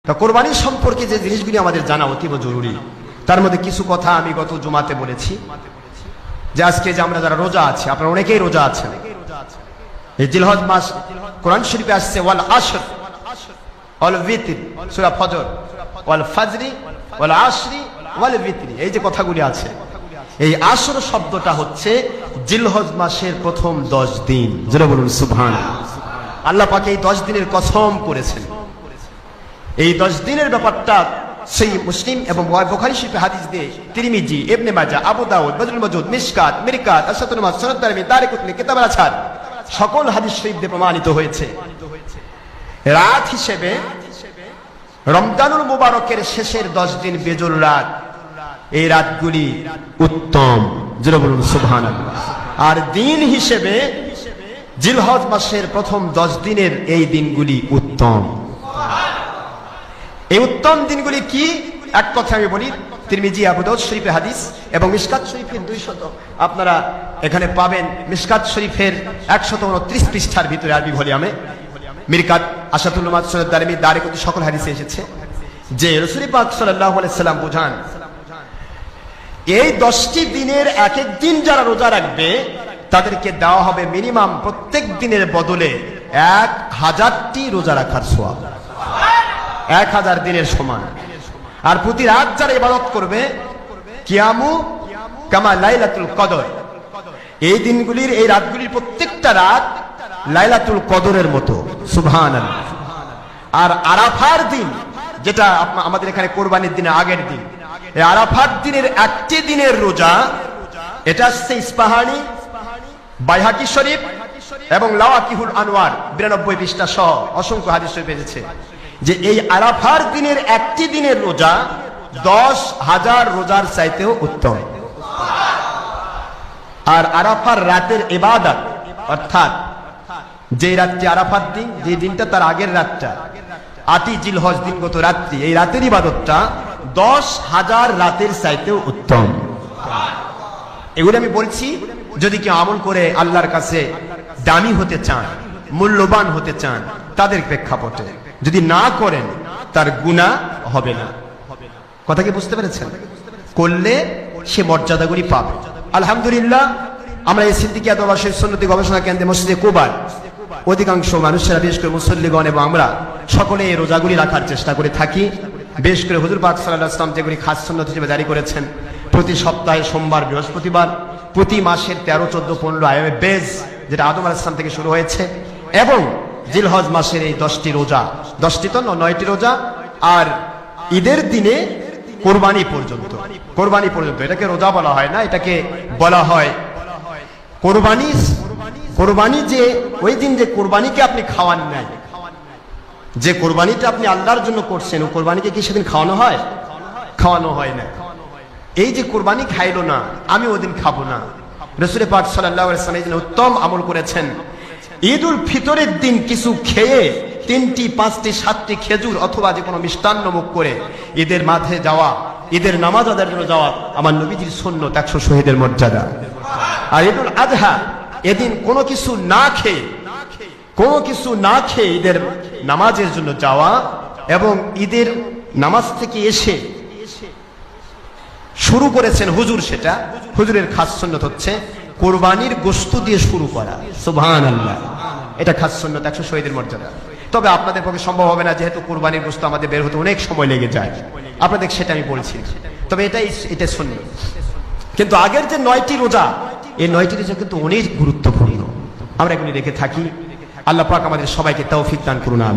তা কোরবানি সম্পর্কে যে জিনিসগুলি আমাদের জানা অতীব জরুরি, তার মধ্যে কিছু কথা আমি গত জুমাতে বলেছি যে আজকে যে আমরা যারা রোজা আছি, আপনারা অনেকেই রোজা আছেন। এই জিলহজ মাস কোরআন শরীফে আসছে ওয়াল আশর ওয়াল বিতর, সূরা ফজর, ওয়াল ফাজরি ওয়াল আশরি ওয়াল বিতরি, এই যে কথাগুলি আছে, এই আসর শব্দটা হচ্ছে জিলহজ মাসের প্রথম 10 দিন। জোরে বলুন সুবহানাল্লাহ। আল্লাহ পাক এই 10 দিনের কসম করেছেন। এই 10 দিনের ব্যাপারটা সেই মুসলিম এবং বুখারী শরীফে হাদিস দিয়ে, তিরমিজি, ইবনে মাজাহ, আবু দাউদ, বদরুল মজুদ, মিশকাত, মিরকাত, আশরাতুল মাস, সুনান তারমিজি, দারিকুতনি, কিতাব আল-আছহার, সকল হাদিস শরীফ দিয়ে প্রমাণিত হয়েছে রাত হিসেবে রমজানুল মুবারকের শেষের 10 দিন বেজুর রাত, এই রাতগুলি উত্তম। জোরে বলুন সুবহানাল্লাহ। আর দিন হিসেবে জিলহজ মাসের প্রথম 10 দিনের এই দিনগুলি উত্তম। এই উত্তম দিনগুলি কি? এক কথা আমি বলি, তিরমিজি, আবু দাউদ শরীফের হাদিস এবং মিশকাত শরীফের 200, আপনারা এখানে পাবেন মিশকাত শরীফের 129 পৃষ্ঠার ভিতরে আরবি ভলিউমে, মিরকাত, আশরাতুল মাস, সুনান তারমিজি, দারিকুতনি, সকল হাদিসে এসেছে যে রাসূল পাক সাল্লাল্লাহু আলাইহি সাল্লাম বুঝান, এই 10টি দিনের এক এক দিন যারা রোজা রাখবে তাদেরকে দেওয়া হবে মিনিমাম প্রত্যেক দিনের বদলে 1000টি রোজা রাখার সওয়াব, 1000 দিনের সমান। আর প্রতি রাত যারা ইবাদত করবে, কিয়ামু কামা লাইলাতুল কদর, এই দিনগুলির, এই রাতগুলির প্রত্যেকটা রাত লাইলাতুল কদরের মতো। সুবহানাল্লাহ। আর আরাফার দিন, যেটা আমাদের এখানে কোরবানির দিনের আগের দিন, এই আরাফার দিনের একটি দিনের রোজা, এটা হচ্ছে ইসপাহানি, বাইহাকি শরীফ এবং লাওয়াকিহুল আনওয়ার 92 পৃষ্ঠা সহ অসংখ্য হাদিস শরীফ এসেছে যে এই আরাফার দিনের একটি দিনের রোজা 10,000 রোজার চাইতেও উত্তম। আর আরাফার রাতের ইবাদত, অর্থাৎ যে রাতটি আরাফার দিন, যে দিনটা তার আগের রাতটা 8ই জিলহজ দিনগত রাত্রি, এই রাতের ইবাদতটা 10,000 রাতের চাইতেও উত্তম। এগুলো আমি বলছি যদি কেউ আমল করে আল্লাহর কাছে দামি হতে চান, মূল্যবান হতে চান, তাদের প্রেক্ষাপটে। যদি না করেন তার গুনাহ হবে না। কথা কি বুঝতে পেরেছেন? করলে সে মর্যাদাগুলি পাবে। আলহামদুলিল্লাহ, আমরা এই সিদ্দিকিয়া দরবার শরীফ সুন্নতি গবেষণা কেন্দ্রে মসজিদে কুবার অধিকাংশ মানুষেরা, বিশেষ করে মুসল্লিগণ এবং আমরা সকলে এই রোজাগুলি রাখার চেষ্টা করে থাকি। বিশেষ করে হুজুর পাক সাল্লাল্লাহু আলাইহি ওয়াসাল্লাম যেগুলি খাস সুন্নত হিসেবে জারি করেছেন, প্রতি সপ্তাহে সোমবার, বৃহস্পতিবার, প্রতি মাসের 13, 14, 15 আয়ামে বেজ, যেটা আদম আলাইহিস সালাম থেকে শুরু হয়েছে, এবং জিলহজ মাসের এই 10টি রোজা, 10টি তো 9টি রোজা, আর ঈদের দিনে কোরবানি পর্যন্ত, কোরবানি পর্যন্ত, এটাকে রোজা বলা হয় না, এটাকে বলা হয় কোরবানি। কোরবানি যে ওই দিন যে কোরবানিকে আপনি খাওয়ান নাই, যে কোরবানিটা আপনি আল্লাহর জন্য করছেন, ও কোরবানিকে কি সেদিন খাওয়ানো হয়? খাওয়ানো হয় না। এই যে কোরবানি খাইলো না, আমি ওদিন খাবো না। রাসূল পাক সাল্লাল্লাহু আলাইহি ওয়াসাল্লাম এই জন্য উত্তম আমল করেছেন, ঈদুল ফিতরের দিন কিছু খেয়ে 3টি, 5টি, 7টি খেজুর অথবা যে কোনো মিষ্টান্ন মুখ করে ঈদের মাঠে যাওয়া, ঈদের নামাজ আদায়ের জন্য যাওয়া আমার নবীজির সুন্নত, 100 শহীদের মর্যাদা। আর ঈদুল আযহা, এদিন কোনো কিছু না খেয়ে, কোনো কিছু না খেয়ে ঈদের নামাজের জন্য যাওয়া, এবং ঈদের নামাজ থেকে এসে শুরু করেছেন হুজুর, সেটা হুজুরের খাস সুন্নত হচ্ছে কোরবানির গোশত দিয়ে শুরু করা। সুবহানাল্লাহ, এটা খাস সুন্নত, 100 শহীদের মর্যাদা। তবে আপনাদের পক্ষে সম্ভব হবে না, যেহেতু কোরবানির গোশত আমাদের বের হতে অনেক সময় লেগে যায়, আপনাদের সেটা আমি বলছি, তবে এটা সুন্নত। কিন্তু আগের যে 9টি রোজা, এই 9টি রোজা কিন্তু অনেক গুরুত্বপূর্ণ, আমরা এগুলি রেখে থাকি। আল্লাহ পাক আমাদের সবাইকে তৌফিক দান করুন, আমিন।